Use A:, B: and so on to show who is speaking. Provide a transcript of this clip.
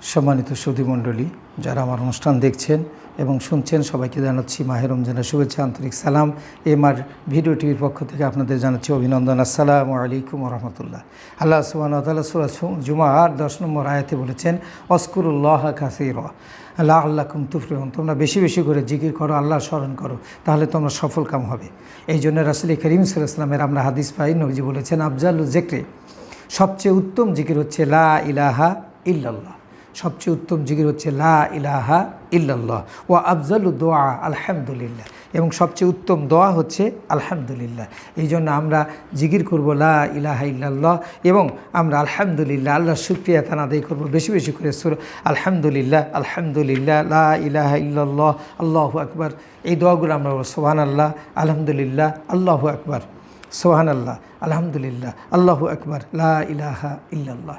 A: সম্মানিত সুধীমণ্ডলী, যারা আমার অনুষ্ঠান দেখছেন এবং শুনছেন, সবাইকে জানাচ্ছি মাহে রমজানের শুভেচ্ছা, আন্তরিক সালাম। এমআর ভিডিও টিভির পক্ষ থেকে আপনাদের জানাচ্ছি অভিনন্দন। আসসালামু আলাইকুম রহমতুল্লাহ। আল্লাহ সুবহানাহু ওয়া তাআলা সূরা জুমার 10 নম্বর আয়াতে বলেছেন, অজকুরুল্লাহ কাসীরা লাআল্লাকুম তুফলিহুন। তোমরা বেশি বেশি করে জিকির করো, আল্লাহর স্মরণ করো, তাহলে তোমরা সফল কাম হবে। এই জন্য রাসূল করিম সাল্লাল্লাহু আলাইহি ওয়াসাল্লামের আমরা হাদিস পাই, নবীজি বলেছেন, আফজালুল যিকরি, সবচেয়ে উত্তম জিকির হচ্ছে লা ইলাহা ইল্লাল্লাহ। সবচেয়ে উত্তম জিকির হচ্ছে লা ইলাহা ইল্লাল্লাহ। ওয়া আফজালু দোয়া আলহামদুলিল্লাহ, এবং সবচেয়ে উত্তম দোয়া হচ্ছে আলহামদুলিল্লাহ। এই জন্য আমরা জিকির করব লা ইলাহা ইল্লাল্লাহ, এবং আমরা আলহামদুলিল্লাহ আল্লাহর শুকরিয়া তান আদায় করব বেশি বেশি করে। আলহামদুলিল্লাহ, আলহামদুলিল্লাহ, লা ইলাহা ইল্লাল্লাহ, আল্লাহু আকবার, এই দোয়াগুলো আমরা বলব। সুবহানাল্লাহ, আলহামদুলিল্লাহ, আল্লাহু আকবার, সুবহানাল্লাহ, আলহামদুলিল্লাহ, আল্লাহু আকবার, লা ইলাহা ইল্লাল্লাহ।